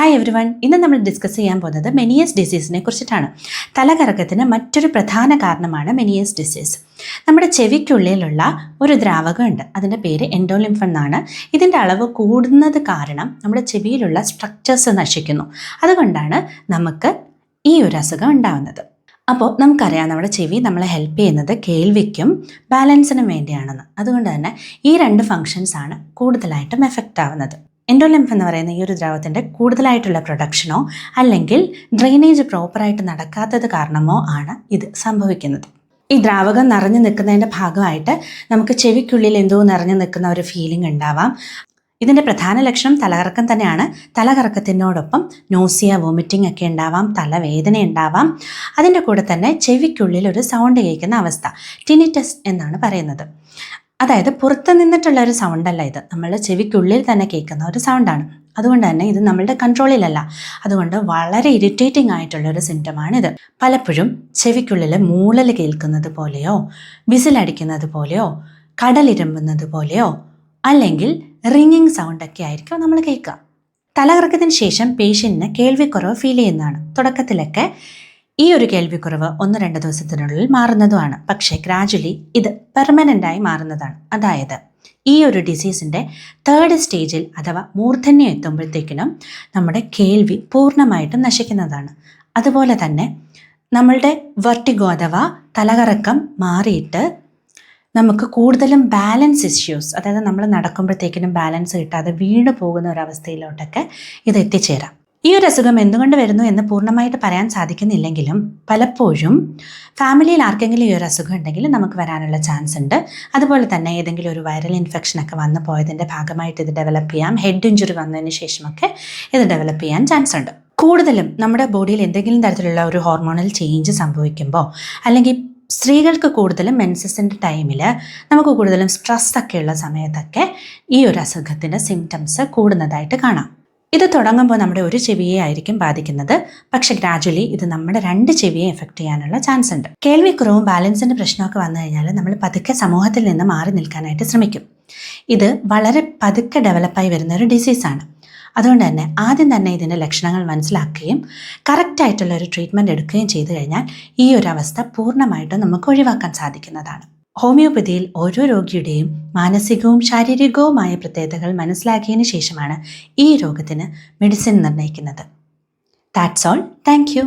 Hi every one, ഇന്ന് നമ്മൾ discuss ചെയ്യാൻ പോകുന്നത് മെനിയസ് ഡിസീസിനെ കുറിച്ചിട്ടാണ്. തലകറക്കത്തിന് മറ്റൊരു പ്രധാന കാരണമാണ് മെനിയസ് ഡിസീസ്. നമ്മുടെ ചെവിക്കുള്ളിലുള്ള ഒരു ദ്രാവകമുണ്ട്, അതിൻ്റെ പേര് എൻഡോലിംഫ് എന്നാണ്. ഇതിൻ്റെ അളവ് കൂടുന്നത് കാരണം നമ്മുടെ ചെവിയിലുള്ള സ്ട്രക്ചേഴ്സ് നശിക്കുന്നു. അതുകൊണ്ടാണ് നമുക്ക് ഈ ഒരു അസുഖം ഉണ്ടാവുന്നത്. അപ്പോൾ നമുക്കറിയാം, നമ്മുടെ ചെവി നമ്മളെ ഹെൽപ്പ് ചെയ്യുന്നത് കേൾവിക്കും ബാലൻസിനും വേണ്ടിയാണെന്ന്. അതുകൊണ്ട് തന്നെ ഈ രണ്ട് ഫങ്ഷൻസ് ആണ് കൂടുതലായിട്ടും എഫക്റ്റ് ആവുന്നത്. എൻഡോലിംഫ് എന്ന് പറയുന്ന ഈ ഒരു ദ്രാവകത്തിൻ്റെ കൂടുതലായിട്ടുള്ള പ്രൊഡക്ഷനോ അല്ലെങ്കിൽ ഡ്രെയിനേജ് പ്രോപ്പറായിട്ട് നടക്കാത്തത് കാരണമോ ആണ് ഇത് സംഭവിക്കുന്നത്. ഈ ദ്രാവകം നിറഞ്ഞു നിൽക്കുന്നതിൻ്റെ ഭാഗമായിട്ട് നമുക്ക് ചെവിക്കുള്ളിൽ എന്തോ നിറഞ്ഞു നിൽക്കുന്ന ഒരു ഫീലിംഗ് ഉണ്ടാവാം. ഇതിൻ്റെ പ്രധാന ലക്ഷണം തലകറക്കം തന്നെയാണ്. തലകറക്കത്തിനോടൊപ്പം നോസിയ, വോമിറ്റിംഗ് ഒക്കെ ഉണ്ടാവാം, തലവേദന ഉണ്ടാവാം. അതിൻ്റെ കൂടെ തന്നെ ചെവിക്കുള്ളിൽ ഒരു സൗണ്ട് കേൾക്കുന്ന അവസ്ഥ, ടിനിറ്റസ് എന്നാണ് പറയുന്നത്. അതായത് പുറത്ത് നിന്നിട്ടുള്ള ഒരു സൗണ്ടല്ല, ഇത് നമ്മളുടെ ചെവിക്കുള്ളിൽ തന്നെ കേൾക്കുന്ന ഒരു സൗണ്ടാണ്. അതുകൊണ്ട് തന്നെ ഇത് നമ്മളുടെ കൺട്രോളിലല്ല. അതുകൊണ്ട് വളരെ ഇറിറ്റേറ്റിംഗ് ആയിട്ടുള്ള ഒരു സിംറ്റമാണിത്. പലപ്പോഴും ചെവിക്കുള്ളിൽ മൂളൽ കേൾക്കുന്നത് പോലെയോ, വിസിലടിക്കുന്നത് പോലെയോ, കടലിരമ്പുന്നത് പോലെയോ അല്ലെങ്കിൽ റിങ്ങിങ് സൗണ്ടൊക്കെ ആയിരിക്കും നമ്മൾ കേൾക്കുക. തലകറക്കത്തിന് ശേഷം പേഷ്യൻറ്റിന് കേൾവിക്കുറവ് ഫീൽ ചെയ്യുന്നതാണ്. തുടക്കത്തിലൊക്കെ ഈ ഒരു കേൾവിക്കുറവ് 1-2 ദിവസത്തിനുള്ളിൽ മാറുന്നതുമാണ്. പക്ഷേ ഗ്രാജുവലി ഇത് പെർമനൻ്റായി മാറുന്നതാണ്. അതായത് ഈ ഒരു ഡിസീസിൻ്റെ 3rd സ്റ്റേജിൽ അഥവാ മൂർധന്യം എത്തുമ്പോഴത്തേക്കിനും നമ്മുടെ കേൾവി പൂർണ്ണമായിട്ടും നശിക്കുന്നതാണ്. അതുപോലെ തന്നെ നമ്മളുടെ വെർട്ടിഗോ അഥവാ തലകറക്കം മാറിയിട്ട് നമുക്ക് കൂടുതലും ബാലൻസ് ഇഷ്യൂസ്, അതായത് നമ്മൾ നടക്കുമ്പോഴത്തേക്കിനും ബാലൻസ് കിട്ടാതെ വീണ് പോകുന്ന ഒരവസ്ഥയിലോട്ടൊക്കെ ഇത് എത്തിച്ചേരാം. ഈ ഒരു അസുഖം എന്തുകൊണ്ട് വരുന്നു എന്ന് പൂർണ്ണമായിട്ട് പറയാൻ സാധിക്കുന്നില്ലെങ്കിലും പലപ്പോഴും ഫാമിലിയിൽ ആർക്കെങ്കിലും ഈ ഒരു അസുഖം ഉണ്ടെങ്കിൽ നമുക്ക് വരാനുള്ള ചാൻസ് ഉണ്ട്. അതുപോലെ തന്നെ ഏതെങ്കിലും ഒരു വൈറൽ ഇൻഫെക്ഷനൊക്കെ വന്നു പോയതിൻ്റെ ഭാഗമായിട്ട് ഇത് ഡെവലപ്പ് ചെയ്യാം. ഹെഡ് ഇഞ്ചുറി വന്നതിന് ശേഷമൊക്കെ ഇത് ഡെവലപ്പ് ചെയ്യാൻ ചാൻസ് ഉണ്ട്. കൂടുതലും നമ്മുടെ ബോഡിയിൽ എന്തെങ്കിലും തരത്തിലുള്ള ഒരു ഹോർമോണൽ ചേഞ്ച് സംഭവിക്കുമ്പോൾ, അല്ലെങ്കിൽ സ്ത്രീകൾക്ക് കൂടുതലും മെൻസസിൻ്റെ ടൈമിൽ നമുക്ക് കൂടുതലും സ്ട്രെസ്സൊക്കെ ഉള്ള സമയത്തൊക്കെ ഈ ഒരു അസുഖത്തിൻ്റെ സിംറ്റംസ് കൂടുന്നതായിട്ട് കാണാം. ഇത് തുടങ്ങുമ്പോൾ നമ്മുടെ ഒരു ചെവിയെ ആയിരിക്കും ബാധിക്കുന്നത്, പക്ഷെ ഗ്രാജുവലി ഇത് നമ്മുടെ 2 ചെവിയെ എഫക്റ്റ് ചെയ്യാനുള്ള ചാൻസ് ഉണ്ട്. കേൾവിക്കുറവും ബാലൻസിൻ്റെ പ്രശ്നമൊക്കെ വന്നു കഴിഞ്ഞാൽ നമ്മൾ പതുക്കെ സമൂഹത്തിൽ നിന്ന് മാറി നിൽക്കാനായിട്ട് ശ്രമിക്കും. ഇത് വളരെ പതുക്കെ ഡെവലപ്പായി വരുന്ന ഒരു ഡിസീസാണ്. അതുകൊണ്ട് തന്നെ ആദ്യം തന്നെ ഇതിൻ്റെ ലക്ഷണങ്ങൾ മനസ്സിലാക്കുകയും കറക്റ്റായിട്ടുള്ള ഒരു ട്രീറ്റ്മെൻറ്റ് എടുക്കുകയും ചെയ്തു കഴിഞ്ഞാൽ ഈ ഒരു അവസ്ഥ പൂർണ്ണമായിട്ടും നമുക്ക് ഒഴിവാക്കാൻ സാധിക്കുന്നതാണ്. ഹോമിയോപ്പതിയിൽ ഓരോ രോഗിയുടെയും മാനസികവും ശാരീരികവുമായ പ്രത്യേകതകൾ മനസ്സിലാക്കിയതിന് ശേഷമാണ് ഈ രോഗത്തിന് മെഡിസിൻ നിർണ്ണയിക്കുന്നത്. That's all. Thank you.